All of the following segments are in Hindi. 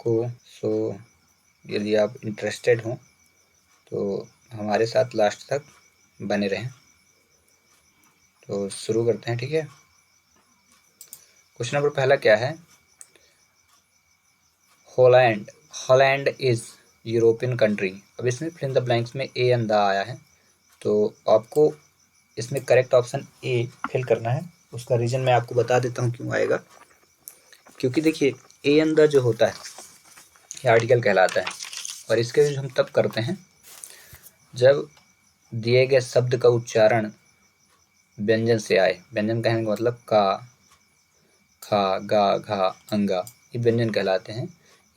आपको। सो यदि आप इंटरेस्टेड हों तो हमारे साथ लास्ट तक बने रहें। तो शुरू करते हैं, ठीक है। क्वेश्चन नंबर पहला क्या है? Holland. Holland is European country. अब इसमें फिल इन द ब्लैंक्स में ए एंड द आया है, तो आपको इसमें करेक्ट ऑप्शन ए फिल करना है। उसका रीजन मैं आपको बता देता हूँ क्यों आएगा। क्योंकि देखिए, ए एंड द जो होता है ये आर्टिकल कहलाता है, और इसके यूज हम तब करते हैं जब दिए गए शब्द का उच्चारण व्यंजन से आए। व्यंजन कहने का मतलब का, खा, गा, घा, अंगा, ये व्यंजन कहलाते हैं।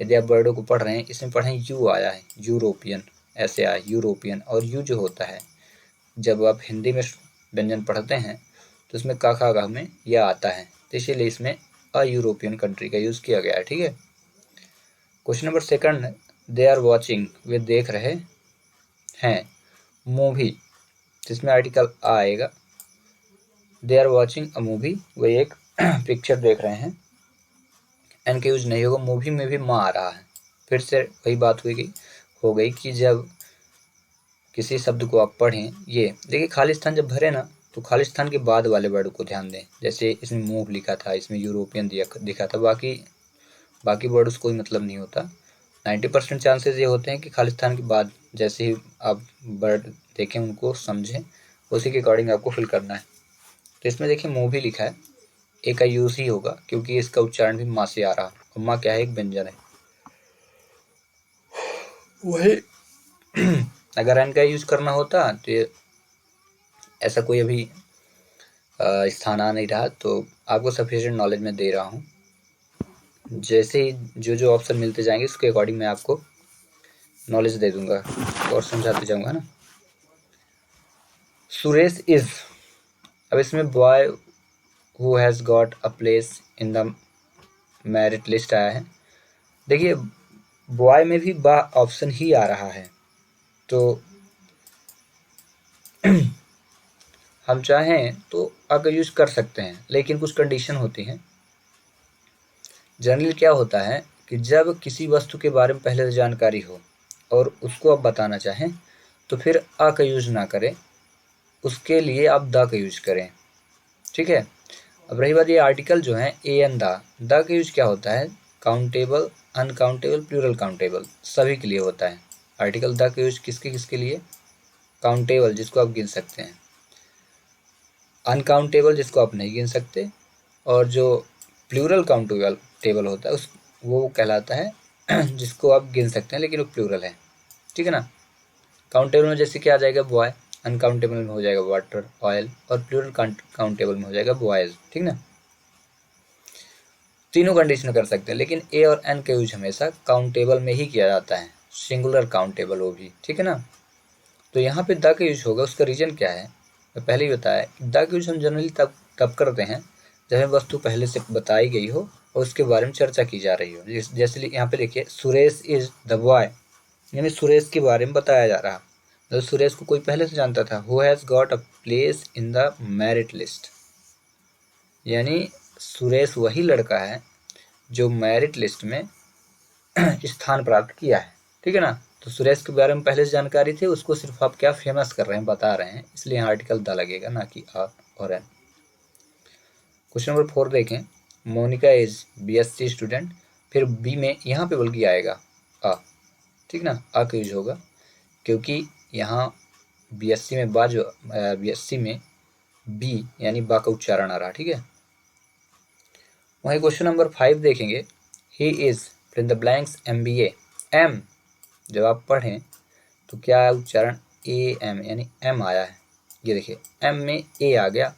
यदि आप वर्डों को पढ़ रहे हैं, इसमें पढ़ें यू आया है, यूरोपियन, ऐसे आया यूरोपियन। और यू जो होता है, जब आप हिंदी में व्यंजन पढ़ते हैं तो इसमें का, खा, गा में यह आता है, तो इसीलिए इसमें अ यूरोपियन कंट्री का यूज़ किया गया है, ठीक है। Question number second, they are watching, वे देख रहे हैं, मूवी, जिसमें आर्टिकल आएगा। They are watching a movie, वे एक पिक्चर देख रहे हैं। एन का यूज नहीं होगा। मूवी में भी माँ आ रहा है। फिर से वही बात हो गई कि जब किसी शब्द को आप पढ़ें, ये देखिए खाली स्थान जब भरे ना, तो खाली स्थान के बाद वाले वर्ड को ध्यान दें। जैसे इसमें मूव लिखा था, इसमें यूरोपियन दिखा था, बाकी वर्ड्स कोई मतलब नहीं होता। 90% चांसेस ये होते हैं कि खाली स्थान के बाद जैसे ही आप वर्ड देखें, उनको समझें, उसी के अकॉर्डिंग आपको फिल करना है। तो इसमें देखिए मूवी लिखा है, ए का यूज ही होगा क्योंकि इसका उच्चारण भी माँ से आ रहा है, और माँ क्या है, एक व्यंजन है। वही अगर एन का यूज करना होता तो ये ऐसा कोई अभी स्थान आ नहीं रहा। तो आपको सफिशिएंट नॉलेज में दे रहा हूँ। जैसे ही जो ऑप्शन मिलते जाएंगे उसके अकॉर्डिंग मैं आपको नॉलेज दे दूंगा और समझाते जाऊंगा ना। सुरेश इज, अब इसमें boy who has got a place in the merit list आया है। देखिए बॉय में भी बा ऑप्शन ही आ रहा है, तो हम चाहें तो अ का यूज कर सकते हैं, लेकिन कुछ कंडीशन होती हैं। जनरली क्या होता है कि जब किसी वस्तु के बारे में पहले से जानकारी हो और उसको आप बताना चाहें, तो फिर अ का यूज ना करें, उसके लिए आप द का यूज करें, ठीक है। अब रही बात ये आर्टिकल जो है ए एंड द का यूज क्या होता है, काउंटेबल, अनकाउंटेबल, प्लूरल काउंटेबल, सभी के लिए होता है। आर्टिकल द का यूज किसके किसके लिए, काउंटेबल जिसको आप गिन सकते हैं, अनकाउंटेबल जिसको आप नहीं गिन सकते, और जो प्लूरल काउंटेबल होता है उस वो कहलाता है जिसको आप गिन सकते हैं लेकिन वो प्लूरल है, ठीक है ना। काउंटेबल में जैसे क्या आ जाएगा, बॉय, अनकाउंटेबल में हो जाएगा वाटर, ऑयल, और प्लूरल काउंटेबल में हो जाएगा बॉयज, ठीक ना। तीनों कंडीशन कर सकते हैं, लेकिन ए और एन का यूज हमेशा काउंटेबल में ही किया जाता है, सिंगुलर काउंटेबल वो भी, ठीक है ना। तो यहाँ पे द का यूज होगा। उसका रीजन क्या है, मैं पहले ही बताया, द का यूज हम जनरली तब करते हैं जब हमें वस्तु पहले से बताई गई हो और उसके बारे में चर्चा की जा रही हो। जैसे यहाँ पे देखिए, सुरेश इज द बॉय, यानी सुरेश के बारे में बताया जा रहा। तो सुरेश को कोई पहले से जानता था। Who has got a place in the merit list, यानी सुरेश वही लड़का है जो मेरिट लिस्ट में स्थान प्राप्त किया है, ठीक है ना। तो सुरेश के बारे में पहले से जानकारी थी, उसको सिर्फ आप क्या फेमस कर रहे हैं, बता रहे हैं, इसलिए यहाँ आर्टिकल द लगेगा, ना कि आ और एन। क्वेश्चन नंबर 4 देखें, मोनिका इज BSc स्टूडेंट, फिर बी में यहाँ पे बल्कि आएगा आ, ठीक ना, आ का यूज होगा क्योंकि यहाँ BSc में BSc में बी यानी बा का उच्चारण आ रहा, ठीक है। वहीं क्वेश्चन नंबर 5 देखेंगे, he is fill in the blanks MBA। M जब आप पढ़ें तो क्या उच्चारण AM यानी एम आया है, ये देखिए एम में ए आ गया।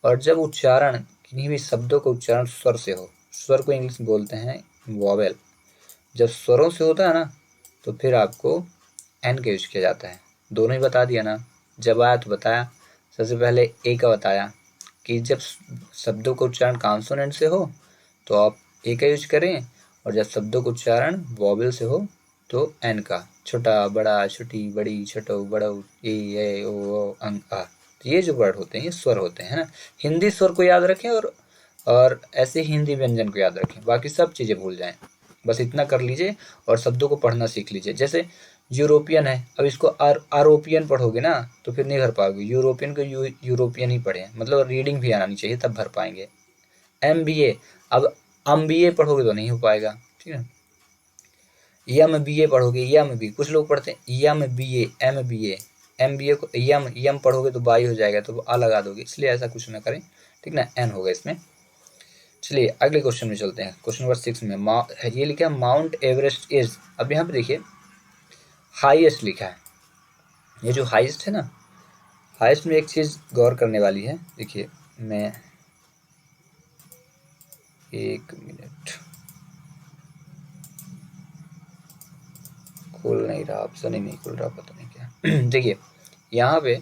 और जब उच्चारण किन्हीं भी शब्दों का उच्चारण स्वर से हो, स्वर को इंग्लिश में बोलते हैं वॉवेल, जब स्वरों से होता है ना, तो फिर आपको एन का यूज किया जाता है। दोनों ही बता दिया ना, जब आया तो बताया। सबसे पहले ए का बताया कि जब शब्दों का उच्चारण कॉन्सोनेंट से हो तो आप ए का यूज करें, और जब शब्दों का उच्चारण वॉवेल से हो तो एन का, छोटा बड़ा, छोटी बड़ी, छोटो बड़ो, ए ओ अंग आ। तो ये जो वर्ड होते हैं ये स्वर होते हैं ना। हिंदी स्वर को याद रखें और ऐसे ही हिंदी व्यंजन को याद रखें, बाकी सब चीज़ें भूल जाएं। बस इतना कर लीजिए और शब्दों को पढ़ना सीख लीजिए। जैसे यूरोपियन है, अब इसको आरोपियन पढ़ोगे ना तो फिर नहीं भर पाओगे। यूरोपियन को यूरोपियन ही पढ़े, मतलब रीडिंग भी आनी चाहिए तब भर पाएंगे। MBA, अब MBA पढ़ोगे तो नहीं हो पाएगा, ठीक है। MBA पढ़ोगे, MB कुछ लोग पढ़ते हैं MBA MBA, MBA को यम पढ़ोगे तो बाई हो जाएगा, तो आ लगा दोगे, इसलिए ऐसा कुछ ना करें, ठीक ना, एन होगा इसमें। चलिए अगले क्वेश्चन में चलते हैं। क्वेश्चन नंबर 6 में ये लिखा है माउंट एवरेस्ट इज, अब यहाँ पे देखिए हाईएस्ट लिखा है। ये जो हाईएस्ट है ना, हाईएस्ट में एक चीज़ गौर करने वाली है। देखिए मैं 1 मिनट, खुल नहीं रहा, ऑप्शन ही नहीं खुल रहा, पता नहीं क्या। देखिए यहाँ पे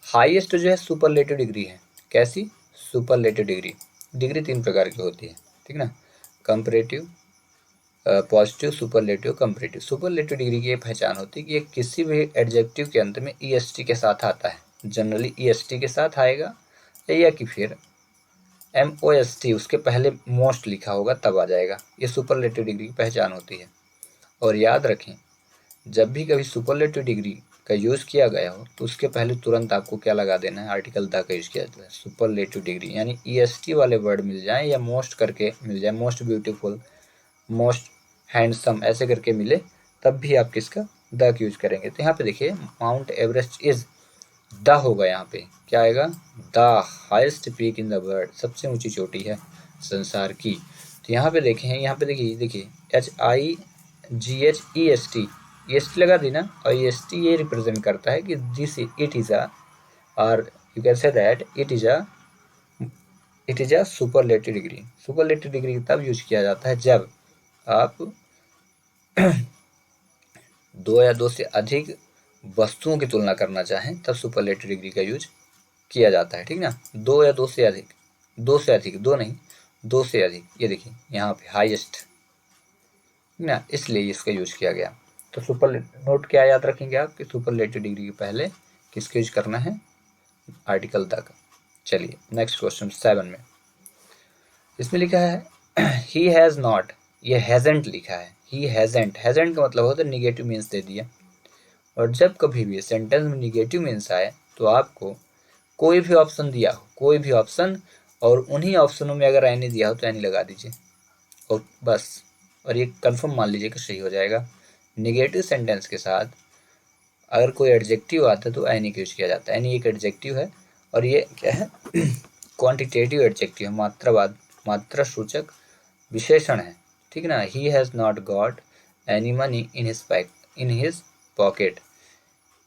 हाईएस्ट जो है सुपरलेटिव डिग्री है। कैसी? Superlative degree. डिग्री 3 प्रकार की होती है, ठीक ना, comparative, positive, superlative, comparative. Superlative degree की ये पहचान होती है कि ये किसी भी एडजेक्टिव के अंत में EST के साथ आता है। जनरली EST के साथ आएगा, या कि फिर MOST उसके पहले मोस्ट लिखा होगा तब आ जाएगा। ये सुपरलेटिव डिग्री की पहचान होती है। और याद रखें, जब भी कभी सुपरलेटिव डिग्री का यूज़ किया गया हो तो उसके पहले तुरंत आपको क्या लगा देना है, आर्टिकल द का यूज़ किया जाता है। सुपरलेटिव डिग्री यानी EST वाले वर्ड मिल जाए या मोस्ट करके मिल जाए, मोस्ट ब्यूटीफुल, मोस्ट हैंडसम ऐसे करके मिले, तब भी आप किसका, द का यूज करेंगे। तो यहाँ पे देखिए माउंट एवरेस्ट इज द होगा, यहाँ पे क्या आएगा, the highest peak in the world, सबसे ऊंची चोटी है संसार की। तो यहाँ पे देखें, यहाँ पे देखिए HIGHEST, EST लगा दी ना, और EST ये रिप्रेजेंट करता है कि दिस इट इज और you can say that it is a superlative degree. Superlative degree तब यूज किया जाता है जब आप 2 या 2 से अधिक वस्तुओं की तुलना करना चाहें, तब सुपरलेटिव डिग्री का यूज किया जाता है, ठीक ना। 2 या 2 से अधिक, 2 से अधिक, 2 नहीं, 2 से अधिक। ये देखिए यहाँ पे हाईएस्ट ना, इसलिए इसका यूज किया गया। तो सुपर नोट क्या याद रखेंगे आप कि सुपरलेटिव डिग्री के पहले किसका यूज करना है, आर्टिकल द का। चलिए नेक्स्ट क्वेश्चन 7 में, इसमें लिखा है ही हैज़ नॉट, ये हैजेंट लिखा है, ही हैजेंट। हैजेंट का मतलब होता है निगेटिव मीन्स दे दिया। और जब कभी भी सेंटेंस में निगेटिव मीन्स आए तो आपको कोई भी ऑप्शन दिया हो, कोई भी ऑप्शन, और उन्हीं ऑप्शनों में अगर एनी दिया हो तो एनी लगा दीजिए और बस, और ये कंफर्म मान लीजिए कि सही हो जाएगा। निगेटिव सेंटेंस के साथ अगर कोई एडजेक्टिव आता है तो एनी का यूज किया जाता है। एनी एक एडजेक्टिव है और ये क्या है, क्वांटिटेटिव एडजेक्टिव है, मात्रावाद, मात्रा सूचक विशेषण है, ठीक ना। He has not got any money in his pocket,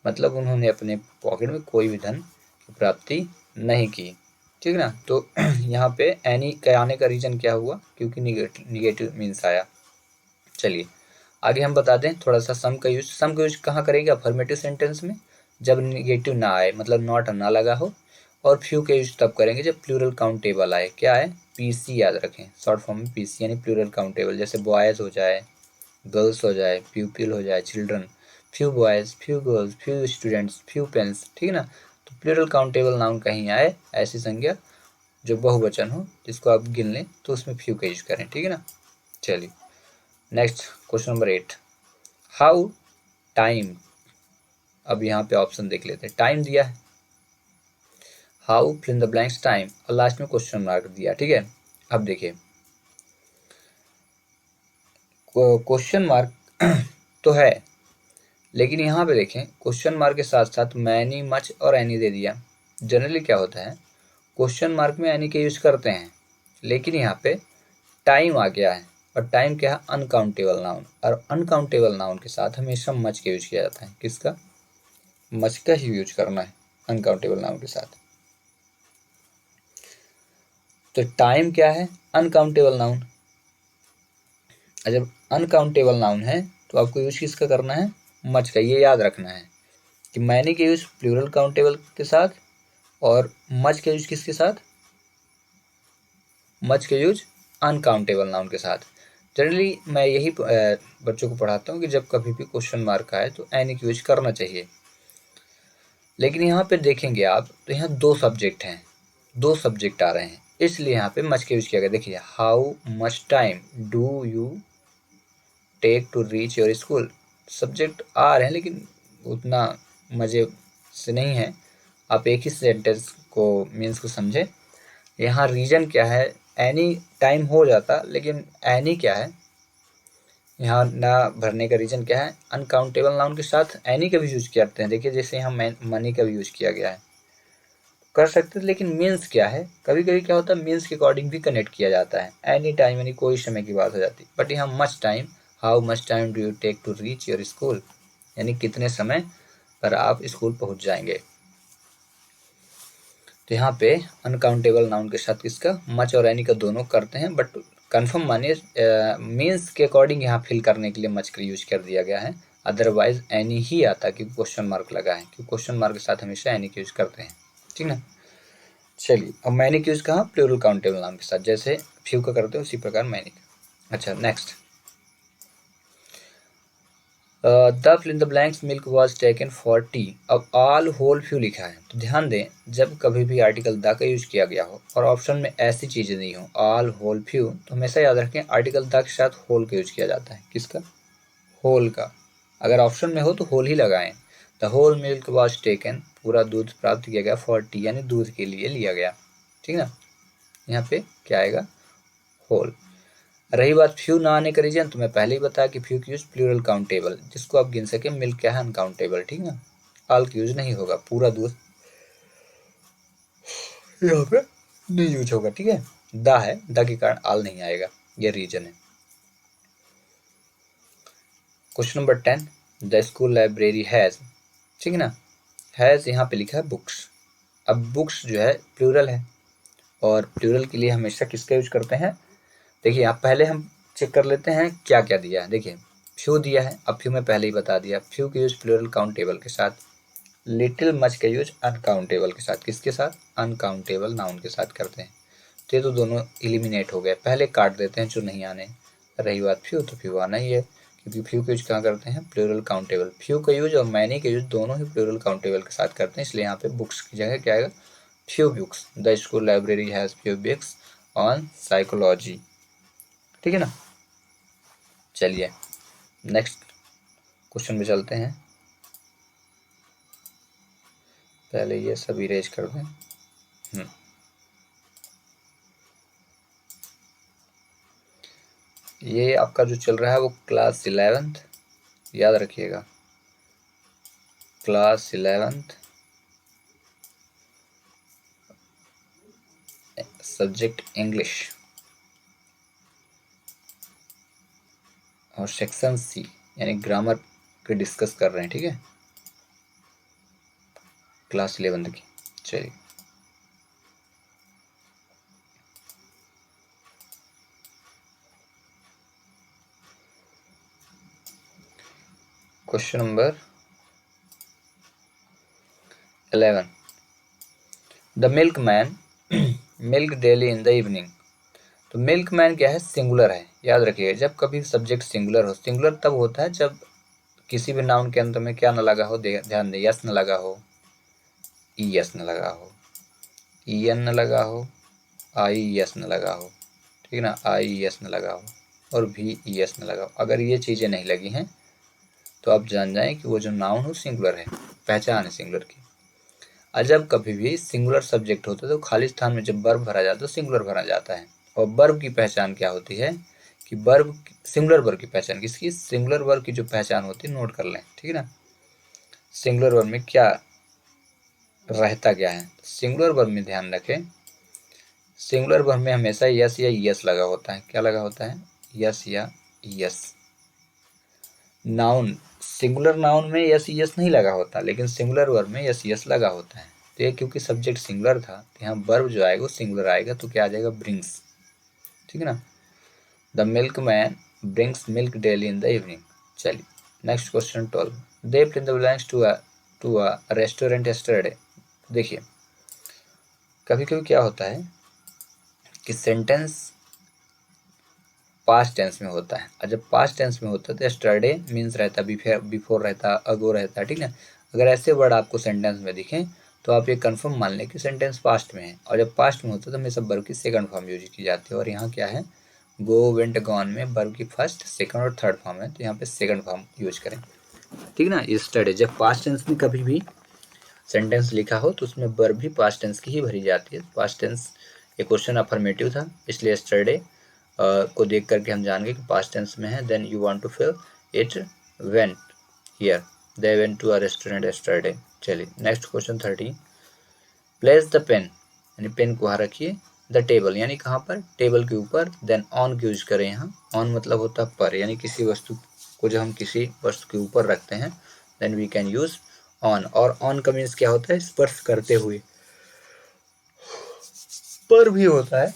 मतलब उन्होंने अपने पॉकेट में कोई भी धन की प्राप्ति नहीं की, ठीक ना। तो यहाँ पे एनी के आने का रीजन क्या हुआ, क्योंकि निगेटिव मीन्स आया। चलिए आगे हम बता दें थोड़ा सा सम का यूज। सम का यूज कहाँ करेंगे, अफर्मेटिव सेंटेंस में, जब निगेटिव ना आए, मतलब नॉट ना लगा हो। और फ्यू का यूज तब करेंगे जब प्लूरल काउंटेबल आए। क्या है, PC याद रखें, शॉर्ट फॉर्म में PC यानी प्लूरल काउंटेबल। जैसे बॉयज़ हो जाए, गर्ल्स हो जाए, प्यूपिल हो जाए, children, few boys, few girls, few students, few pens, ठीक है ना। तो प्लूरल काउंटेबल नाउन कहीं आए, ऐसी संज्ञा जो बहुवचन हो जिसको आप गिन लें, तो उसमें फ्यू का यूज करें, ठीक है ना। चलिए next question number 8, how time. अब यहाँ पे ऑप्शन देख लेते हैं। टाइम दिया है, how fill in the blanks time, और लास्ट में क्वेश्चन मार्क दिया, ठीक है। अब देखिए क्वेश्चन मार्क तो है, लेकिन यहाँ पे देखें क्वेश्चन मार्क के साथ साथ मैनी, मच और एनी दे दिया। जनरली क्या होता है, क्वेश्चन मार्क में एनी के यूज करते हैं, लेकिन यहाँ पे टाइम आ गया है, और टाइम क्या है, अनकाउंटेबल नाउन, और अनकाउंटेबल नाउन के साथ हमेशा मच के यूज किया जाता है। किसका, मच का ही यूज करना है अनकाउंटेबल नाउन के साथ। तो टाइम क्या है, अनकाउंटेबल नाउन। जब अनकाउंटेबल नाउन है तो आपको यूज किसका करना है, मच का। ये याद रखना है कि मैनी के यूज प्लूरल काउंटेबल के साथ, और मच के यूज किसके साथ, मच के यूज अनकाउंटेबल नाउन के साथ। जनरली मैं यही बच्चों को पढ़ाता हूँ कि जब कभी भी क्वेश्चन मार्क आए तो एनी का यूज करना चाहिए। लेकिन यहाँ पे देखेंगे आप तो यहाँ 2 सब्जेक्ट हैं, 2 सब्जेक्ट आ रहे हैं, इसलिए यहाँ पे मच के यूज किया गया। देखिए how much time do you take to reach your school. Subject आ रहे हैं लेकिन उतना मज़े से नहीं है। आप एक ही सेंटेंस को मीन्स को समझें। यहाँ रीजन क्या है, एनी टाइम हो जाता, लेकिन एनी क्या है, यहाँ ना भरने का रीजन क्या है। अनकाउंटेबल नाउन के साथ एनी का भी यूज करते हैं। देखिए जैसे यहाँ मनी का भी यूज किया गया है, कर सकते थे, लेकिन मीन्स क्या है, कभी कभी क्या होता है मीन्स के अकॉर्डिंग भी कनेक्ट किया जाता है। एनी टाइम यानी कोई समय की बात हो जाती है। बट यहाँ much time, how much time do you take to reach your school, यानी कितने समय पर आप स्कूल पहुंच जाएंगे। तो यहाँ पे अनकाउंटेबल नाउन के साथ किसका, मच और एनी का दोनों करते हैं। बट कन्फर्म मानिए मीन्स के अकॉर्डिंग यहाँ फिल करने के लिए मच का यूज कर दिया गया है। अदरवाइज एनी ही आता क्योंकि क्वेश्चन मार्क लगा है, क्योंकि क्वेश्चन मार्क के साथ हमेशा एनी का यूज करते हैं, ठीक ना। चलिए अब मैनी का यूज कहाँ, प्लूरल काउंटेबल नाउन के साथ, जैसे फ्यू का करते हैं उसी प्रकार मैनी का। अच्छा next, the fill in the blanks milk was taken for tea. अब ऑल होल फ्यू लिखा है, तो ध्यान दें जब कभी भी आर्टिकल द का यूज किया गया हो और ऑप्शन में ऐसी चीजें नहीं हो ऑल होल फ्यू, तो हमेशा याद रखें आर्टिकल द के साथ होल का यूज किया जाता है। किसका, होल का। अगर ऑप्शन में हो तो होल ही लगाएं। The whole milk was taken, पूरा दूध प्राप्त किया गया, फॉर टी यानी दूध के लिए लिया गया, ठीक ना। यहाँ पे क्या आएगा, होल। रही बात फ्यू ना आने का रीजन, तो मैं पहले ही बताया कि फ्यू की यूज प्लूरल काउंटेबल, जिसको आप गिन सके। मिल्क क्या है, अनकाउंटेबल, ठीक ना। ऑल की यूज नहीं होगा, पूरा दूध यहाँ पे नहीं यूज होगा, ठीक है। द है, द के कारण ऑल नहीं आएगा, ये रीजन है। Question number 10, the school library has, ठीक है ना। हैज यहाँ पे लिखा है बुक्स। अब बुक्स जो है प्लूरल है, और प्लूरल के लिए हमेशा किसका यूज करते हैं। देखिए आप पहले हम चेक कर लेते हैं क्या क्या दिया है। देखिए फ्यू दिया है, अब फ्यू में पहले ही बता दिया, फ्यू का यूज प्लूरल काउंटेबल के साथ, लिटिल मच का यूज अनकाउंटेबल के साथ। किसके साथ, अनकाउंटेबल नाउन के साथ करते हैं। तो ये तो दोनों एलिमिनेट हो गए, पहले काट देते हैं जो नहीं आने। रही बात फ्यू, तो फ्यू आना ही है, क्योंकि फ्यू का यूज कहाँ करते हैं, प्लूरल काउंटेबल। फ्यू का यूज और मैनी का यूज दोनों ही प्लूरल काउंटेबल के साथ करते हैं, इसलिए यहाँ पे बुक्स की जगह क्या आएगा, few books. The school library has few books on psychology, ठीक है ना। चलिए नेक्स्ट क्वेश्चन में चलते हैं। पहले ये सब इरेज कर दें। ये आपका जो चल रहा है वो क्लास 11th, याद रखिएगा, क्लास 11th, सब्जेक्ट इंग्लिश, और सेक्शन सी यानी ग्रामर के डिस्कस कर रहे हैं, ठीक है, क्लास 11th की। चलिए question number 11, the milk man milk daily in the evening. तो मिल्क मैन क्या है, सिंगुलर है, याद रखिए। जब कभी सब्जेक्ट सिंगुलर हो, सिंगुलर तब होता है जब किसी भी नाउन के अंत में क्या न लगा हो, ध्यान दें, यस न लगा हो, ई एस न लगा हो, ई एन न लगा हो, आई एस न लगा हो, ठीक है ना, आई एस न लगा हो, और भी ई एस न लगा हो। अगर ये चीज़ें नहीं लगी हैं तो आप जान जाएं कि वो जो नाउन हो सिंगुलर है, पहचान है सिंगुलर की। और जब कभी भी सिंगुलर सब्जेक्ट होता है तो खाली स्थान में जब वर्ब भरा जाता है तो सिंगुलर भरा जाता है। और वर्ब की पहचान क्या होती है कि वर्ब, सिंगुलर वर्ब की पहचान किसकी, सिंगुलर वर्ब की जो पहचान होती है नोट कर लें, ठीक है ना। सिंगुलर वर्ब में क्या रहता क्या है, सिंगुलर वर्ब में ध्यान रखें, सिंगुलर वर्ब में हमेशा यस या यस लगा होता है। क्या लगा होता है, यस या यस। नाउन, सिंगुलर नाउन में यस यस नहीं लगा होता, लेकिन सिंगुलर वर्ब में यस यस लगा होता है। तो ये क्योंकि सब्जेक्ट सिंगुलर था, तो यहाँ वर्ब जो आएगा वो सिंगुलर आएगा, तो क्या आ जाएगा, ब्रिंग्स, ठीक है ना। The milkman brings milk daily in the evening. चलिए next question 12, they fill in the blanks to a restaurant yesterday. देखिए कभी कभी क्या होता है कि सेंटेंस पास्ट टेंस में होता है, और जब पास्ट टेंस में होता है तो यस्टरडे मीन्स रहता, बिफोर रहता, अगो रहता, ठीक है। अगर ऐसे वर्ड आपको सेंटेंस में दिखें तो आप ये कंफर्म मान लें कि सेंटेंस पास्ट में है, और जब पास्ट में होता है तो हमेशा वर्ब की सेकंड फॉर्म यूज की जाती है। और यहाँ क्या है, गो, वेंट, गॉन में वर्ब की फर्स्ट, सेकंड और थर्ड फॉर्म है, तो यहाँ पे सेकंड फॉर्म यूज करें, ठीक ना। यस्टरडे, जब पास्ट टेंस में कभी भी सेंटेंस लिखा हो तो उसमें वर्ब भी पास्ट टेंस की ही भरी जाती है। पास्ट टेंस ये क्वेश्चन अफर्मेटिव था, इसलिए यस्टरडे को देख करके हम जान गए कि पास्ट टेंस में है। Then you want to fill it went here, they went to a restaurant yesterday. चलिए next question 13, place the pen, यानी पेन को वहाँ रखिए, द टेबल यानी कहाँ पर, टेबल के ऊपर। देन ऑन की यूज करें यहाँ, ऑन मतलब होता है पर, यानी किसी वस्तु को जब हम किसी वस्तु के ऊपर रखते हैं then we can use on. और ऑन का मीन्स क्या होता है, स्पर्श करते हुए, पर भी होता है,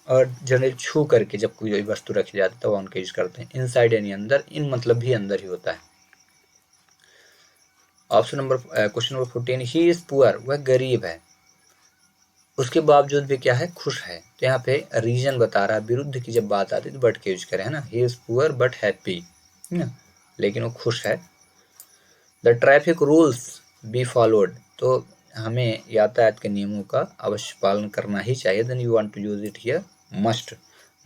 और जनरल छू करके जब कोई वस्तु रखी जाती है तो ऑन का यूज करते हैं। इनसाइड यानी अंदर, इन मतलब भी अंदर ही होता है। Option number question number 14, he is poor, वह गरीब है, उसके बावजूद भी क्या है, खुश है। तो यहाँ पे रीजन बता रहा है, विरुद्ध की जब बात आती है तो बट के यूज करें, है ना। He is poor but happy, है ना, लेकिन वो खुश है। The traffic rules be followed, तो हमें यातायात के नियमों का अवश्य पालन करना ही चाहिए। Then you want to use it here must,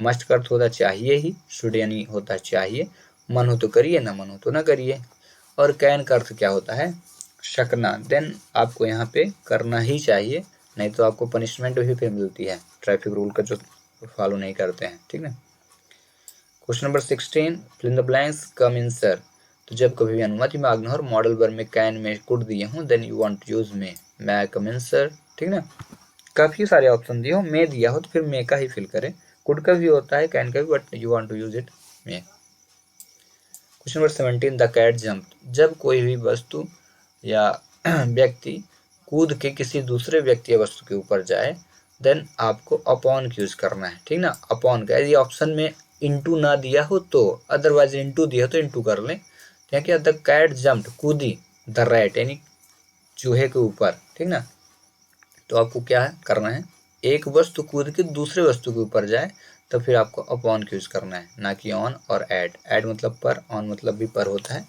must का अर्थ होता है चाहिए ही, शुड यानी होता है चाहिए, मन हो तो करिए, ना मन हो तो ना करिए। और कैन का अर्थ क्या होता है, शकना। देन आपको यहाँ पे करना ही चाहिए, नहीं तो आपको पनिशमेंट भी फिर मिलती है ट्रैफिक रूल का जो फॉलो नहीं करते हैं, ठीक है। Question number 16, fill in the blanks come in sir, तो जब कभी भी अनुमति मांगना हो और मॉडल वर्ब में कैन में कुड दिए हों then you want to use may, मैं कम इन सर, ठीक ना। काफी सारे ऑप्शन दिए हो, मे दिया हो तो फिर मे का ही फिल करें, कुड का भी होता है, कैन का भी, but you want to use it may. Question number 17, the cat jump, जब कोई भी वस्तु या व्यक्ति कूद के किसी दूसरे व्यक्ति या वस्तु के ऊपर जाए देन आपको अपॉन यूज करना है, ठीक ना। अपॉन का यदि ऑप्शन में इनटू ना दिया हो तो, अदरवाइज इनटू दिया हो तो इनटू कर लें। क्या क्या, द कैट जंप्ड, कूदी, द रैट यानी चूहे के ऊपर, ठीक ना। तो आपको क्या है करना है, एक वस्तु कूद के दूसरे वस्तु के ऊपर जाए तो फिर आपको अपॉन यूज करना है, ना कि ऑन और ऐड। ऐड मतलब पर, ऑन मतलब भी पर होता है,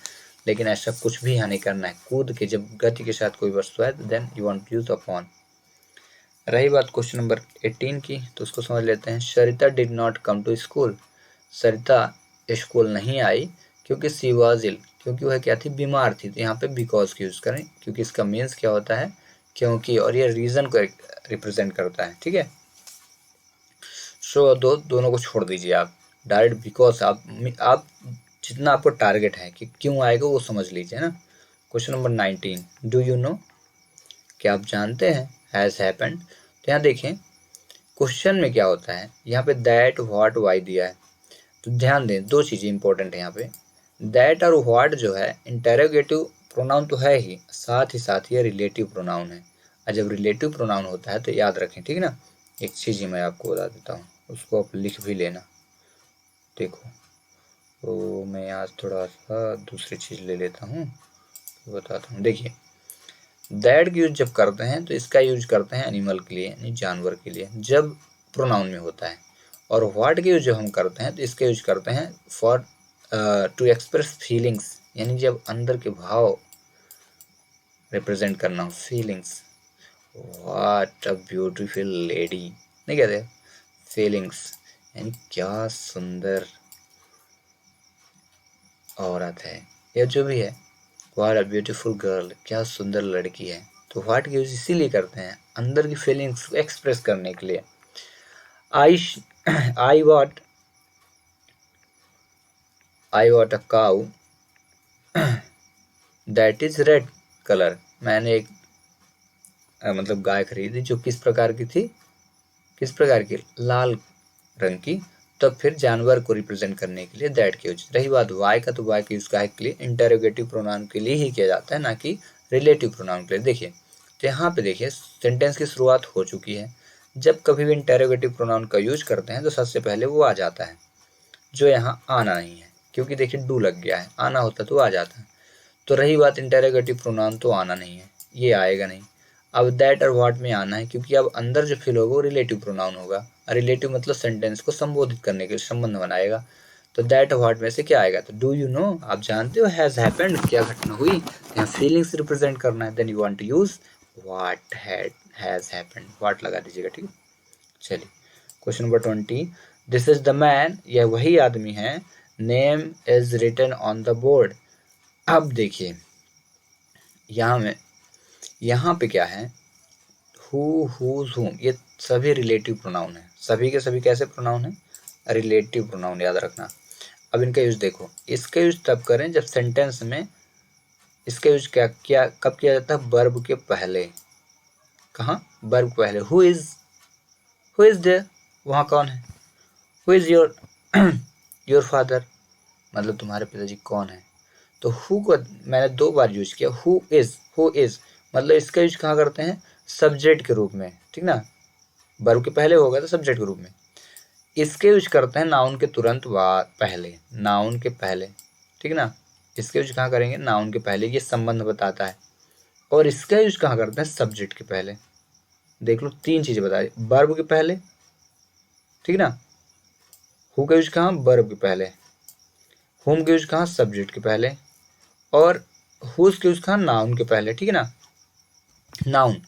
लेकिन ऐसा कुछ भी यहाँ नहीं करना है। कूद के जब गति के साथ कोई वस्तु है then you want to use upon. रही बात क्वेश्चन नंबर 18 की, तो उसको समझ लेते हैं। Sarita did not come to school, Sarita school नहीं आई क्योंकि सी वॉज इल, क्योंकि वह क्या थी, बीमार थी। तो यहाँ पे बिकॉज की यूज करें, क्योंकि इसका मीन्स क्या होता है, क्योंकि, और ये रीजन को रिप्रेजेंट करता है, ठीक है। सो दोनों को छोड़ दीजिए आप, डायरेक्ट बिकॉज आप जितना आपको टारगेट है कि क्यों आएगा वो समझ लीजिए ना। Question number 19, do you know, क्या आप जानते हैं, हैज हैपेंड। तो यहाँ देखें क्वेश्चन में क्या होता है, यहाँ पे दैट, व्हाट, वाई दिया है। तो ध्यान दें दो चीजें इंपॉर्टेंट है यहाँ पे, दैट और व्हाट जो है इंटेरोगेटिव प्रोनाउन तो है ही, साथ ही साथ ये रिलेटिव प्रोनाउन है। और जब रिलेटिव प्रोनाउन होता है तो याद रखें, ठीक ना। एक चीज मैं आपको बता देता हूँ, उसको आप लिख भी लेना। देखो, तो मैं आज थोड़ा सा दूसरी चीज ले लेता हूँ, तो बताता हूँ। देखिए दैट की यूज जब करते हैं तो इसका यूज करते हैं एनिमल के लिए, यानी जानवर के लिए, जब प्रोनाउन में होता है। और व्हाट की यूज जब हम करते हैं तो इसका यूज करते हैं फॉर टू एक्सप्रेस फीलिंग्स, यानी जब अंदर के भाव रिप्रेजेंट करना हो, feelings. What a beautiful lady नहीं कहते, फीलिंग्स यानी क्या सुंदर औरत है, या जो भी है, व्हाट अ ब्यूटीफुल गर्ल, क्या सुंदर लड़की है। तो व्हाट की यूज इसीलिए करते हैं अंदर की फीलिंग्स को एक्सप्रेस करने के लिए। I I want, I want a cow that is red colour, मैंने एक मतलब गाय खरीदी जो किस प्रकार की थी, किस प्रकार की, लाल रंग की। तब फिर जानवर को रिप्रेजेंट करने के लिए दैट की यूज। रही बात वाई का, तो वाई का यूज गाय के लिए इंटरोगेटिव प्रोनाउन के लिए ही किया जाता है, ना कि रिलेटिव प्रोनाउन के लिए। देखिए तो यहाँ पे देखिए सेंटेंस की शुरुआत हो चुकी है। जब कभी भी इंटरोगेटिव प्रोनाउन का यूज करते हैं तो सबसे पहले वो आ जाता है, जो यहाँ आना नहीं है, क्योंकि देखिए डू लग गया है, आना होता तो आ जाता है। तो रही बात इंटरोगेटिव प्रोनाउन, तो आना नहीं है, ये आएगा नहीं। अब दैट और व्हाट में आना है, क्योंकि अब अंदर जो फिल होगा वो रिलेटिव प्रोनाउन होगा। रिलेटिव मतलब सेंटेंस को संबोधित करने के लिए संबंध बनाएगा। तो दैट और व्हाट में से क्या आएगा, तो डू यू नो, आप जानते हो, हैज हैपेंड, क्या घटना हुई, यहाँ फीलिंग्स रिप्रेजेंट करना है, then you want to use what has happened, what लगा दीजिएगा, ठीक है। चलिए question number 20, this is the man, यह वही आदमी है, name is written on the board. अब देखिए यहाँ पे क्या है, हु, हुज, हुम, ये सभी रिलेटिव प्रोनाउन है। सभी के सभी कैसे प्रोनाउन है, रिलेटिव प्रोनाउन, याद रखना। अब इनका यूज देखो, इसका यूज तब करें जब सेंटेंस में इसका यूज क्या कब किया जाता है, वर्ब के पहले। कहाँ, वर्ब के पहले। हु इज देयर, वहाँ कौन है। Who is your your father, मतलब तुम्हारे पिताजी कौन है। तो हु को मैंने 2 बार यूज किया। हु इज मतलब इसका यूज कहाँ करते हैं, सब्जेक्ट के रूप में, ठीक ना। वर्ब के पहले होगा तो सब्जेक्ट के रूप में। इसके यूज करते हैं नाउन के तुरंत बाद पहले, नाउन के पहले, ठीक ना। इसके यूज कहाँ करेंगे, नाउन के पहले, ये संबंध बताता है। और इसका यूज कहाँ करते हैं, सब्जेक्ट के पहले। देख लो 3 चीजें बता दी, वर्ब के पहले, ठीक ना। हु का यूज कहाँ, वर्ब के पहले। हुम का यूज कहाँ, सब्जेक्ट के पहले। और हुज के यूज कहाँ, नाउन के पहले, ठीक है ना। नाउन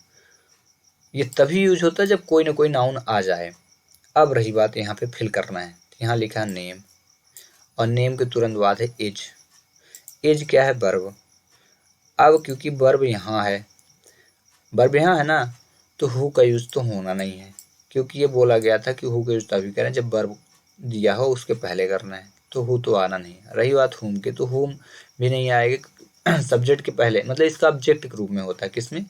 ये तभी यूज होता है जब कोई ना कोई नाउन आ जाए। अब रही बात यहाँ पे फिल करना है, यहाँ लिखा है नेम, और नेम के तुरंत बाद है एज। एज क्या है, वर्ब। अब क्योंकि वर्ब यहाँ है, वर्ब यहाँ है ना, तो हु का यूज तो होना नहीं है, क्योंकि ये बोला गया था कि हु का यूज तभी करें जब वर्ब दिया हो उसके पहले करना है, तो हु तो आना नहीं। रही बात हुम की, तो हुम भी नहीं आएगा सब्जेक्ट के पहले, मतलब इसका ऑब्जेक्ट के रूप में होता है, किसमें,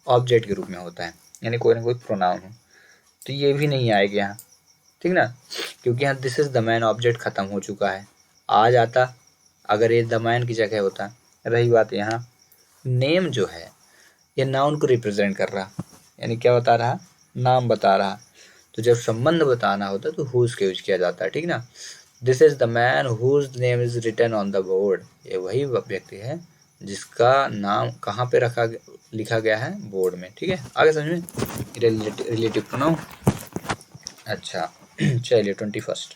ऑब्जेक्ट के रूप में होता है, यानी कोई ना कोई प्रोनाउन हो, तो ये भी नहीं आएगा यहाँ, ठीक ना। क्योंकि यहाँ this is the man object खत्म हो चुका है। आ जाता अगर ये द मैन की जगह होता। रही बात यहाँ नेम जो है, ये नाउन को रिप्रेजेंट कर रहा, यानी क्या बता रहा, नाम बता रहा। तो जब संबंध बताना होता है तो हुज का यूज किया जाता है, ठीक ना। This is the man whose name is written on the board, ये वही व्यक्ति है जिसका नाम कहाँ पे लिखा गया है, बोर्ड में, ठीक है। आगे समझ में, रिलेटिव प्रोनाउन। अच्छा चलिए 21st,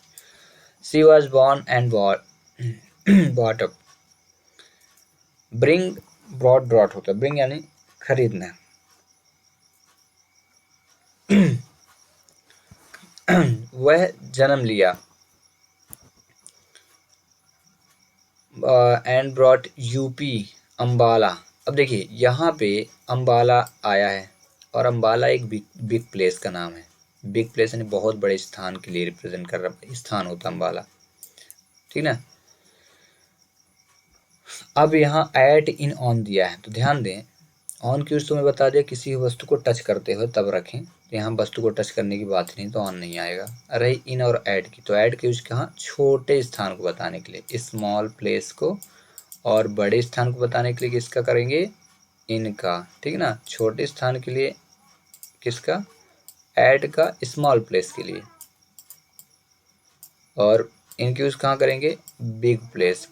she was born and bought up. Bring, brought होता है, ब्रिंग यानी खरीदना। वह जन्म लिया, एंड ब्रॉट यूपी, अम्बाला। अब देखिए यहाँ पे अम्बाला आया है, और अम्बाला एक बिग प्लेस का नाम है। बिग प्लेस यानी बहुत बड़े स्थान के लिए रिप्रेजेंट कर रहा स्थान होता है अम्बाला, ठीक ना। अब यहाँ एट इन ऑन दिया है, तो ध्यान दें, ऑन की यूज तो मैं बता दिया, किसी वस्तु को टच करते हुए तब रखें, तो यहाँ वस्तु को टच करने की बात नहीं, तो ऑन नहीं आएगा। रही इन और ऐड की, तो ऐड की यूज कहाँ, छोटे स्थान को बताने के लिए, स्मॉल प्लेस को, और बड़े स्थान को बताने के लिए किसका करेंगे, इनका, ठीक ना। छोटे स्थान के लिए किसका, ऐड का, स्मॉल प्लेस के लिए। और इनकी यूज कहाँ करेंगे, बिग प्लेस,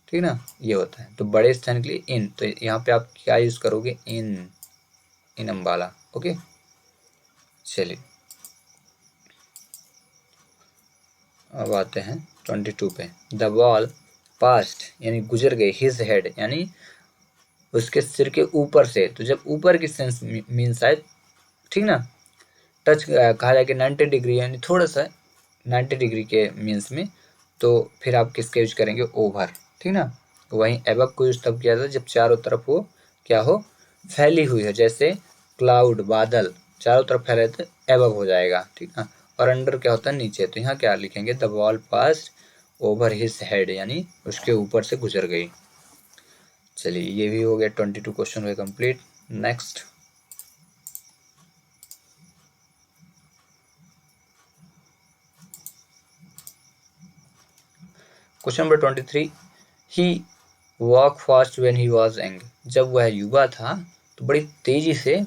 ठीक ना, ये होता है। तो बड़े स्थान के लिए इन, तो यहाँ पे आप क्या यूज करोगे, इन अम्बाला, ओके। चलिए अब आते हैं 22 पे। द वॉल पास्ट यानी गुजर गए, हिज हेड यानी उसके सिर के ऊपर से, तो जब ऊपर की सेंस मीन्स आए, ठीक ना। टच कहा जाए कि 90 डिग्री यानी थोड़ा सा 90 डिग्री के मीन्स में, तो फिर आप किसका यूज करेंगे, ओवर, ठीक ना। वहीं एबव को यूज तब किया था जब चारों तरफ वो क्या हो, फैली हुई है, जैसे क्लाउड, बादल चारों तरफ फैले तो एबव हो जाएगा, ठीक ना। और अंडर क्या होता है, नीचे, तो यहाँ क्या लिखेंगे, the wall pass over his head यानी उसके ऊपर से गुजर गई। चलिए ये भी हो गया, 22 क्वेश्चन हुए complete. Next question number 23, he walk fast when he was young. जब वह युवा था तो बड़ी तेजी से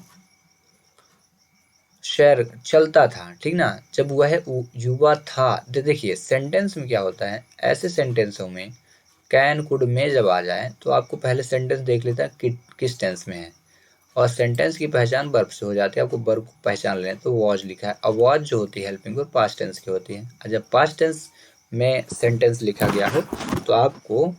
शहर चलता था, ठीक ना। जब वह युवा था, देखिए सेंटेंस में क्या होता है, ऐसे सेंटेंसों में कैन कुड में जब आ जाए तो आपको पहले सेंटेंस देख लेता है कि किस टेंस में है, और सेंटेंस की पहचान वर्ब से हो जाती है। आपको वर्ब को पहचान लें, तो वॉज लिखा है, और वॉज जो होती है हेल्पिंग वर्ब पास्ट टेंस की होती है। और जब पास्ट टेंस में सेंटेंस लिखा गया हो तो आपको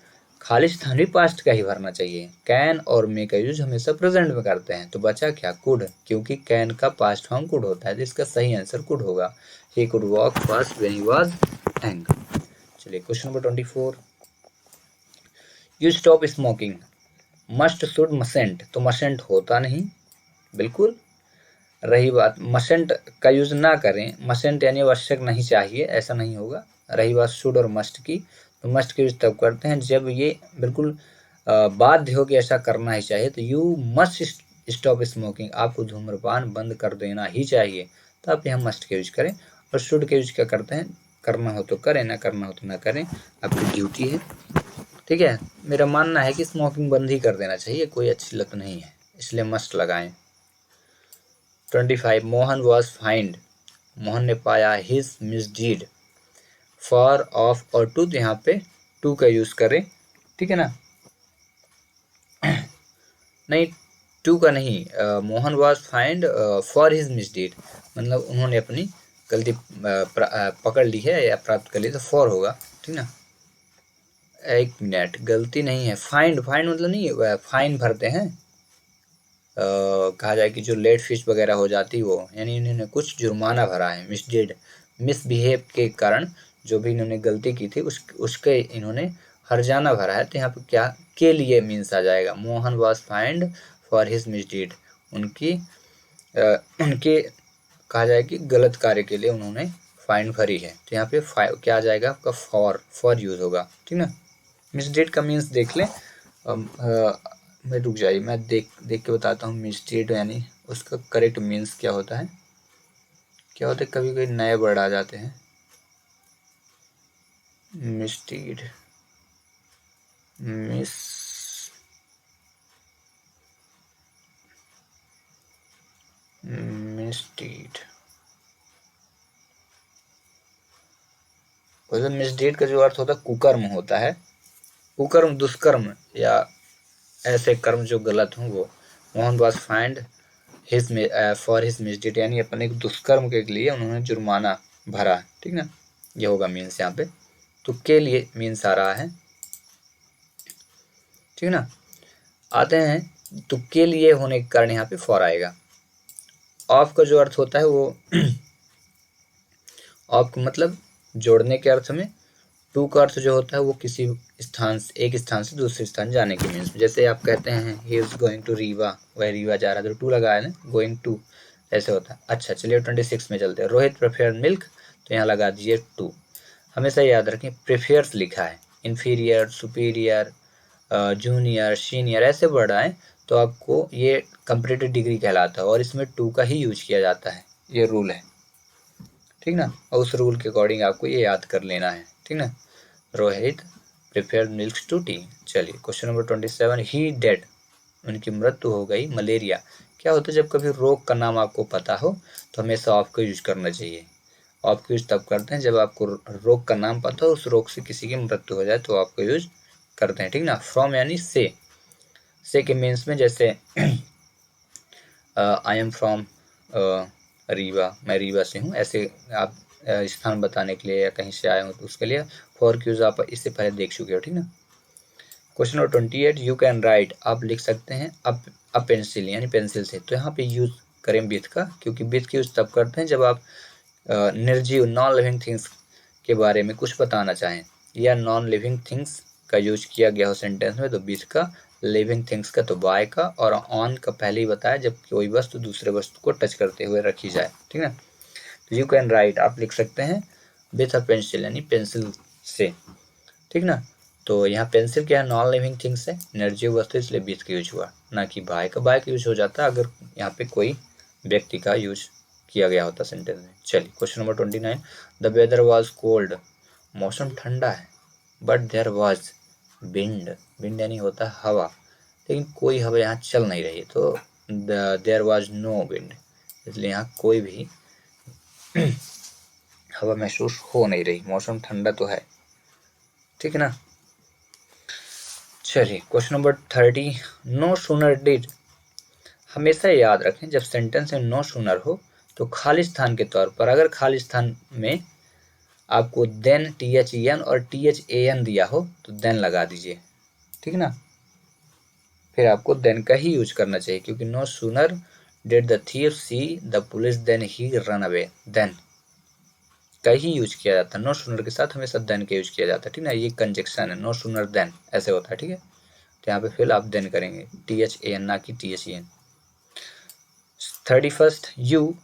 खाली स्थान भी पास्ट का ही भरना चाहिए। कैन और मे का यूज हमेशा प्रेजेंट में करते हैं। तो बचा क्या, कुड, क्योंकि कैन का पास्ट फॉर्म कुड होता है, तो इसका सही आंसर कुड होगा। He could walk fast when he was young. चलिए question number 24, you stop smoking. Must, should, mustn't, तो मसेंट होता नहीं बिल्कुल। रही बात मसेंट का यूज ना करें, मसेंट यानी आवश्यक नहीं चाहिए, ऐसा नहीं होगा। रही बात शुड और मस्ट की, तो मस्ट का यूज तब करते हैं जब ये बिल्कुल बाध्य हो कि ऐसा करना ही चाहिए। तो यू मस्ट स्टॉप स्मोकिंग, आपको धूम्रपान बंद कर देना ही चाहिए, तो आप यहाँ मस्ट का यूज करें। और शुड का यूज क्या करते हैं, करना हो तो करें, ना करना हो तो ना करें, आपकी ड्यूटी है। ठीक है, मेरा मानना है कि स्मोकिंग बंद ही कर देना चाहिए, कोई अच्छी लत नहीं है, इसलिए मस्ट लगाएं। 25, मोहन वॉज फाइंड, मोहन ने पाया हिज मिसडीड। फॉर, ऑफ और टू, तो यहाँ पे टू का यूज करें, ठीक है ना। नहीं, टू का नहीं, Mohan was fined for his misdeed, मतलब उन्होंने अपनी गलती पकड़ ली है या प्राप्त कर ली, तो फॉर होगा, ठीक ना। एक मिनट, गलती नहीं है, फाइंड, फाइंड मतलब नहीं फाइन भरते हैं, कहा जाए कि जो लेट फीस वगैरह हो जाती वो, यानी इन्होंने कुछ जुर्माना भरा है। मिसडीड, मिसबिहेव के कारण जो भी इन्होंने गलती की थी उसके इन्होंने हर्जाना भरा है। तो यहाँ पे क्या के लिए मीन्स आ जाएगा, Mohan was fined for his misdeed, उनके कहा जाए कि गलत कार्य के लिए उन्होंने फाइन भरी है। तो यहाँ पे क्या आ जाएगा आपका, फॉर यूज होगा, ठीक ना। मिसडीड का मीन्स देख लें, मैं रुक जाइए, मैं देख के बताता हूँ। मिसडीड यानी उसका करेक्ट मीन्स क्या होता है, क्या होता है, कभी कभी नए वर्ड आ जाते हैं। मिसडीड, मिसडीड, मिसडीड का जो अर्थ होता है कुकर्म होता है, कुकर्म, दुष्कर्म या ऐसे कर्म जो गलत हों वो। Mohan was fined his for his misdeed, यानी अपने एक दुष्कर्म के लिए उन्होंने जुर्माना भरा, ठीक ना, ये होगा मीन्स यहाँ पे। तो के लिए मीन्स आ रहा है, ठीक ना। आते हैं तो के लिए होने के कारण यहाँ पे फॉर आएगा। ऑफ का जो अर्थ होता है वो ऑफ का मतलब जोड़ने के अर्थ में। टू का अर्थ जो होता है वो किसी स्थान से, एक स्थान से दूसरे स्थान जाने के मीन्स। जैसे आप कहते हैं he is going to Rewa, वह रीवा जा रहा है, तो टू लगाया ना, गोइंग टू, ऐसे होता है। अच्छा चलिए 26 में चलते हैं। रोहित प्रेफर मिल्क, तो यहाँ लगा दीजिए टू। हमेशा याद रखें प्रेफर्स लिखा है, इन्फीरियर, सुपीरियर, जूनियर, सीनियर ऐसे वर्ड आए तो आपको ये कंपैरेटिव डिग्री कहलाता है और इसमें टू का ही यूज किया जाता है, ये रूल है, ठीक ना। और उस रूल के अकॉर्डिंग आपको ये याद कर लेना है, ठीक ना। Rohit prepare milk to tea. चलिए क्वेश्चन नंबर 27, ही डेड, उनकी मृत्यु हो गई। मलेरिया, क्या होता है जब कभी रोग का नाम आपको पता हो तो हमेशा ऑफ का यूज करना चाहिए। ऑफ का यूज तब करते हैं जब आपको रोग का नाम पता हो, उस रोग से किसी की मृत्यु हो जाए तो ऑफ का यूज करते हैं, ठीक ना। फ्रॉम यानी से के मीन्स में, जैसे आई एम फ्रॉम रीवा, मैं रीवा से हूँ, ऐसे आप स्थान बताने के लिए या कहीं से आए हो तो उसके लिए फॉर की यूज आप इससे पहले देख चुके हो, ठीक ना। Question number 28, you can write, आप लिख सकते हैं अ पेंसिल यानी पेंसिल से। तो यहाँ पे यूज करें विथ का, क्योंकि विथ की यूज तब करते हैं जब आप निर्जीव नॉन लिविंग थिंग्स के बारे में कुछ बताना चाहें या नॉन लिविंग थिंग्स का यूज किया गया हो सेंटेंस में, तो विथ का, लिविंग थिंग्स का तो बाय का, और ऑन का पहले ही बताया जब कोई वस्तु दूसरे वस्तु को टच करते हुए रखी जाए, ठीक है। तो यू कैन राइट, आप लिख सकते हैं विथ अ पेंसिल यानी पेंसिल से, ठीक ना। तो यहाँ पेंसिल क्या है, नॉन लिविंग थिंग्स है, निर्जीव वस्तु, इसलिए विथ का यूज हुआ, ना कि बाय का। बाय का यूज हो जाता अगर यहाँ पे कोई व्यक्ति का यूज किया गया होता सेंटेंस में। चलिए question number 29, the weather was cold, मौसम ठंडा है। But there was wind, wind यानी होता है हवा, लेकिन कोई हवा यहाँ चल नहीं रही, तो देयर वॉज नो विंड, इसलिए यहाँ कोई भी हवा महसूस हो नहीं रही, मौसम ठंडा तो है, ठीक है ना। चलिए question number 30, no sooner did, हमेशा याद रखें जब सेंटेंस में नो सूनर हो तो खाली स्थान के तौर पर, अगर खाली स्थान में आपको देन THEN और THAN दिया हो तो देन लगा दीजिए, ठीक है ना। फिर आपको देन का ही यूज करना चाहिए, क्योंकि no sooner did the thief see the police then he run away, then का ही यूज किया जाता है। नो सूनर के साथ हमेशा देन का यूज किया जाता है, ठीक ना। ये कंजक्शन है, नो सूनर देन ऐसे होता है, ठीक है। तो यहाँ पे फिर आप देन करेंगे, THAN ना कि THEN। 31 यू,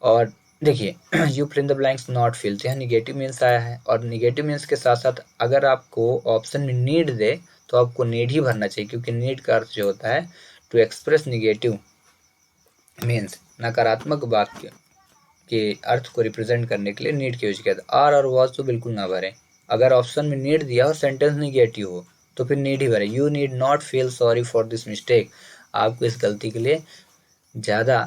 और देखिए you fill in the blanks not fill, तो यहाँ निगेटिव मीन्स आया है, और निगेटिव मीन्स के साथ साथ अगर आपको ऑप्शन में नीड दे तो आपको नीड ही भरना चाहिए, क्योंकि नीड का अर्थ जो होता है टू एक्सप्रेस निगेटिव मीन्स, नकारात्मक वाक्य के अर्थ को रिप्रेजेंट करने के लिए नीड का यूज किया था। आर और वॉज तो बिल्कुल ना भरें। अगर ऑप्शन में नीड दिया और सेंटेंस निगेटिव हो तो फिर नीड ही भरें। You need not feel sorry for this mistake, आपको इस गलती के लिए ज़्यादा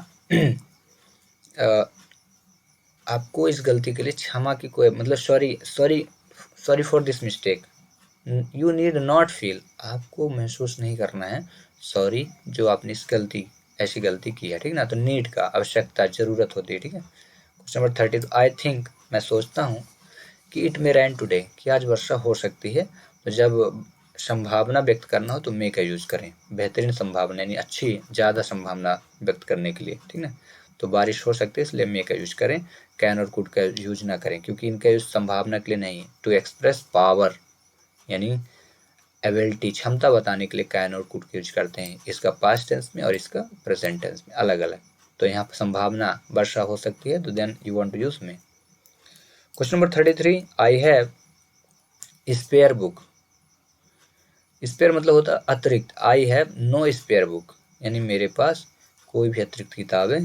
आपको इस गलती के लिए क्षमा की कोई मतलब sorry for this mistake. You need not feel, आपको महसूस नहीं करना है सॉरी जो आपने इस ऐसी गलती की है, ठीक ना। तो नीड का आवश्यकता, जरूरत होती है, ठीक है। क्वेश्चन नंबर 30, आई थिंक, मैं सोचता हूँ कि इट मे रेन टुडे, कि आज वर्षा हो सकती है। तो जब संभावना व्यक्त करना हो तो मे का यूज करें, बेहतरीन संभावना यानी अच्छी ज़्यादा संभावना व्यक्त करने के लिए, ठीक ना। तो बारिश हो सकती है इसलिए मे का यूज करें, कैन और कुड का यूज ना करें, क्योंकि इनका यूज संभावना के लिए नहीं है। टू एक्सप्रेस पावर यानी एबिलिटी, क्षमता बताने के लिए कैन और कुड का यूज करते हैं, इसका पास्ट टेंस में और इसका प्रेजेंट टेंस में अलग अलग। तो यहाँ पर संभावना वर्षा हो सकती है, तो then you want to use may. Question number 33, I have spare book. Spare मतलब होता है अतिरिक्त। I have no spare book, यानी मेरे पास कोई भी अतिरिक्त किताबें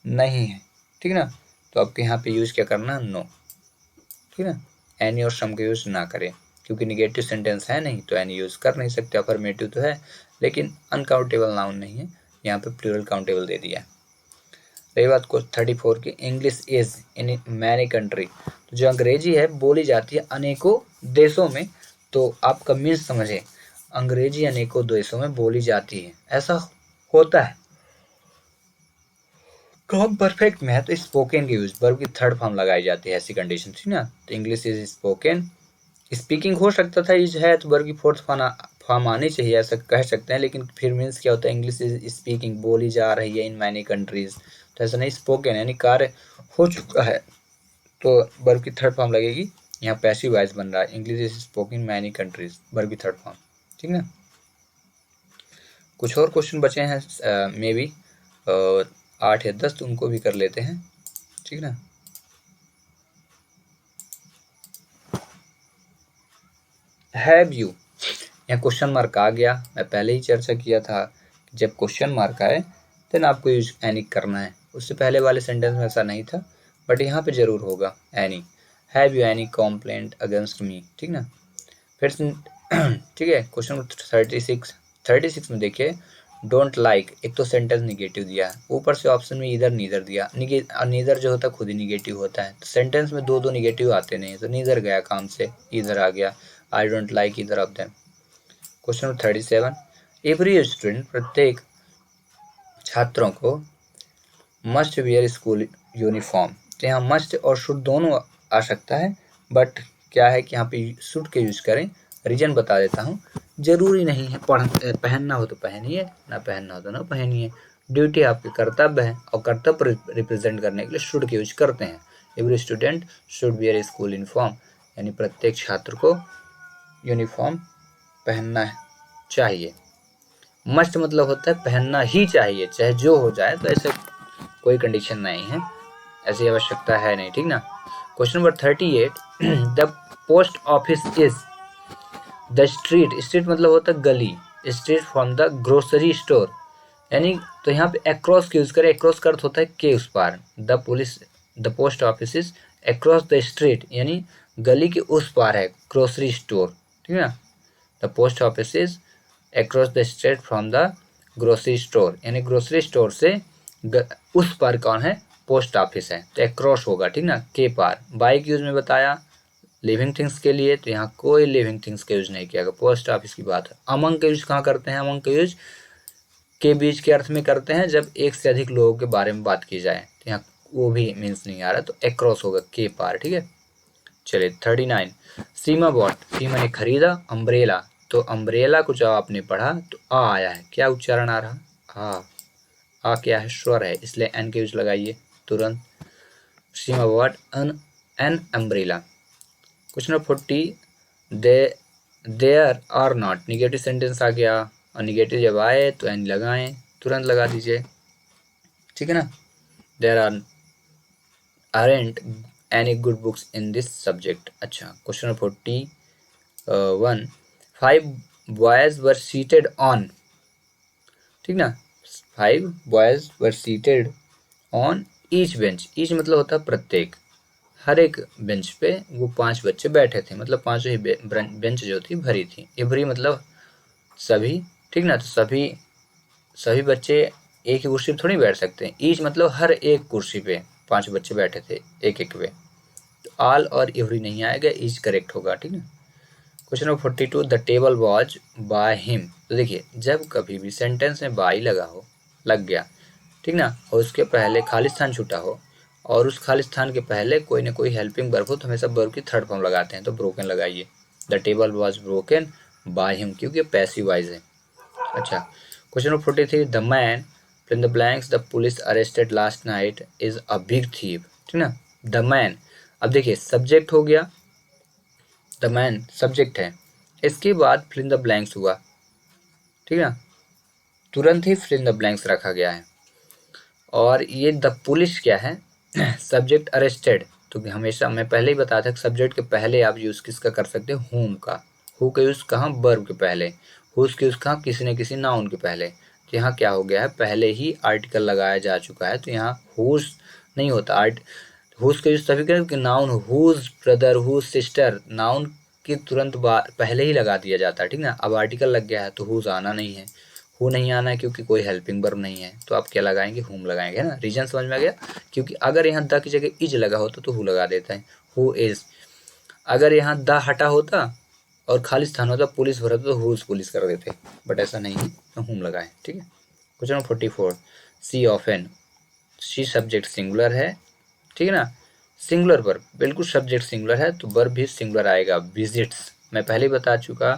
नहीं है, ठीक ना। तो आपके यहाँ पे यूज क्या करना है, नो, ठीक है। एनी और सम का यूज ना करें, क्योंकि निगेटिव सेंटेंस है नहीं तो एनी यूज कर नहीं सकते। अफर्मेटिव तो है लेकिन अनकाउंटेबल नाउन नहीं है, यहाँ पे प्लूरल काउंटेबल दे दिया। रही बात को 34 की, English is in many country, तो जो अंग्रेजी है बोली जाती है अनेकों देशों में। तो आपका मीन्स समझे, अंग्रेजी अनेकों देशों में बोली जाती है, ऐसा होता है। कॉम परफेक्ट में है तो स्पोकन की यूज, वर्ब की थर्ड फॉर्म लगाई जाती है ऐसी कंडीशन थी ना। तो इंग्लिश इज स्पोकन, स्पीकिंग हो सकता था, इज है तो वर्ब की फोर्थ फॉर्म आनी चाहिए, ऐसा कह सकते हैं। लेकिन फिर मीन्स क्या होता है, इंग्लिश इज स्पीकिंग, बोली जा रही है इन मैनी कंट्रीज, तो ऐसा नहीं, स्पोकन यानी कार्य हो चुका है तो वर्ब की थर्ड फॉर्म लगेगी। यहाँ पैसिव वॉइस बन रहा है, English is spoken many countries, verb की थर्ड फॉर्म, ठीक ना। कुछ और क्वेश्चन बचे हैं मे बी 8 या 10, तो उनको भी कर लेते हैं, ठीक ना। हैव यू, यहाँ क्वेश्चन मार्क आ गया, मैं पहले ही चर्चा किया था कि जब क्वेश्चन मार्क आए देन आपको यूज एनी करना है। उससे पहले वाले सेंटेंस में ऐसा नहीं था, बट यहाँ पे जरूर होगा any. Have you any compliant against me, ठीक ना। फिर ठीक है। क्वेश्चन 36 में देखिए, डोंट लाइक, एक तो सेंटेंस निगेटिव दिया है, ऊपर से ऑप्शन में इधर नीदर दिया। नीदर जो होता है खुद ही निगेटिव होता है, तो सेंटेंस में दो निगेटिव आते नहीं, तो नीदर गया काम से, इधर आ गया, आई डोंट लाइक इधर of them. Question number 37, every student, प्रत्येक छात्रों को मस्ट वियर स्कूल यूनिफॉर्म, तो यहाँ मस्ट और शुड दोनों आ सकता है, बट क्या है कि यहाँ पे शुड के यूज करें। रीजन बता देता हूँ, जरूरी नहीं है पहनना हो तो पहनिए, ना पहनना हो तो ना पहनिए। ड्यूटी आपके कर्तव्य है, और कर्तव्य रिप्रेजेंट करने के लिए शुड के यूज करते हैं। Every student should wear school uniform, यानी प्रत्येक छात्र को यूनिफॉर्म पहनना चाहिए। मस्ट मतलब होता है पहनना ही चाहिए, चाहे जो हो जाए, तो ऐसे कोई कंडीशन नहीं है, ऐसी आवश्यकता है नहीं, ठीक ना। Question number 38, the post office is the street, street मतलब होता है गली, street from the grocery store, यानी तो यहाँ पे अक्रॉस का यूज करें, अक्रॉस का अर्थ होता है के उस पार। The post office is across the street, यानी गली के उस पार है ग्रोसरी स्टोर, ठीक है ना। The post office is across the street from the grocery store, यानी ग्रोसरी स्टोर से उस पार कौन है, पोस्ट ऑफिस है, तो अक्रॉस होगा, ठीक ना, के पार। बाइक यूज में बताया लिविंग थिंग्स के लिए, तो यहाँ कोई लिविंग थिंग्स का यूज नहीं किया गया, पोस्ट ऑफिस की बात है। अमंग का यूज कहाँ करते हैं, अमंग का यूज के बीच के अर्थ में करते हैं, जब एक से अधिक लोगों के बारे में बात की जाए, तो यहाँ वो भी मीन्स नहीं आ रहा, तो अक्रॉस होगा के पार, ठीक है। चलिए 39, सीमा बॉट, सीमा ने खरीदा अम्ब्रेला, तो अम्ब्रेला को जब आपने पढ़ा तो आ आया है, क्या उच्चारण आ रहा? आ क्या है? स्वर है, इसलिए एन के यूज लगाइए तुरंत। Seema word an umbrella. Question number 40, there are not, negative sentence आ गया, और निगेटिव जब आए तो एन लगाएं, तुरंत लगा दीजिए, ठीक है ना। There aren't any good books in this subject। अच्छा, question number 41, 5 boys were seated on, ठीक ना, 5 boys were seated on each bench। each मतलब होता है प्रत्येक, हर एक बेंच पे वो 5 बच्चे बैठे थे, मतलब पांचों ही बेंच जो थी भरी थी। एवरी मतलब सभी, ठीक ना, तो सभी बच्चे एक ही कुर्सी पे थोड़ी बैठ सकते हैं। ईच मतलब हर एक कुर्सी पे 5 बच्चे बैठे थे एक एक पे, तो ऑल और एवरी नहीं आएगा, ईच करेक्ट होगा, ठीक है। Question number 42, the table was by him. तो देखिए, जब कभी भी सेंटेंस में बाई लग गया, ठीक ना, और उसके पहले खाली स्थान छूटा हो, और उस खाली स्थान के पहले कोई ना कोई हेल्पिंग वर्ब हो, तो हमेशा वर्ब की थर्ड फॉर्म लगाते हैं, तो ब्रोकन लगाइए। The table was broken by him, क्योंकि पैसिव वॉइस है। अच्छा, question number 43, the man fill in the blanks the police arrested last night is a big thief, ठीक ना। द मैन, अब देखिए सब्जेक्ट हो गया, द मैन सब्जेक्ट है, इसके बाद फिल इन द ब्लैंक्स हुआ, ठीक है, तुरंत ही फिल इन द ब्लैंक्स रखा गया है। और ये द पुलिस क्या है? सब्जेक्ट अरेस्टेड, तो हमेशा मैं पहले ही बताया था कि सब्जेक्ट के पहले आप यूज किसका कर सकते हो? हुम का। हु का यूज कहाँ? वर्ब के पहले। हुज का यूज कहाँ? किसी न किसी नाउन के पहले। तो यहाँ क्या हो गया है? पहले ही आर्टिकल लगाया जा चुका है, तो यहाँ हुज नहीं होता। हुज का यूज तभी करें कि noun, whose brother, whose sister, noun के तुरंत पहले ही लगा दिया जाता है, ठीक ना। अब आर्टिकल लग गया है तो हुज आना नहीं है, हु नहीं आना है क्योंकि कोई हेल्पिंग वर्ब नहीं है, तो आप क्या लगाएंगे? हुम लगाएंगे, है ना। रीजन समझ में आ गया? क्योंकि अगर यहाँ द की जगह इज लगा होता तो हु लगा देता है, हु इज। अगर यहाँ द हटा होता और खाली स्थान होता पुलिस भरा तो हुज पुलिस कर देते, बट ऐसा नहीं है, तो हुम लगाए, ठीक है। क्वेश्चन नंबर 44, सी ऑफन, सी सब्जेक्ट सिंगुलर है, ठीक है ना। सिंगुलर वर्ब, बिल्कुल सब्जेक्ट सिंगुलर है तो वर्ब भी सिंगुलर आएगा। विजिट्स, मैं पहले ही बता चुका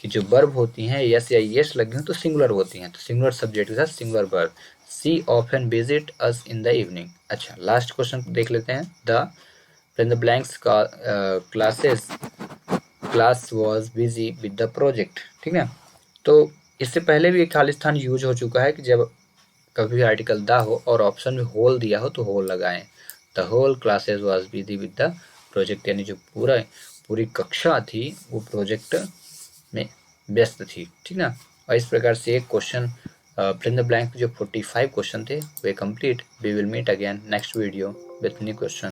कि जो वर्ब होती हैं यस या यस लगी हो तो सिंगुलर होती हैं, तो सिंगुलर सब्जेक्ट के साथ singular verb. She often visit us in the evening. अच्छा, लास्ट क्वेश्चन देख लेते हैं। The fill in the blanks का class was busy with the project, ठीक है। तो इससे पहले भी एक खालिस्तान यूज हो चुका है कि जब कभी भी आर्टिकल द हो और ऑप्शन में होल दिया हो तो होल लगाएं। The whole classes was busy with the project, यानी जो पूरी कक्षा थी वो प्रोजेक्ट में व्यस्त थी, ठीक ना। और इस प्रकार से एक question fill in the blank जो 45 क्वेश्चन थे वे complete. We will meet again next video with new question.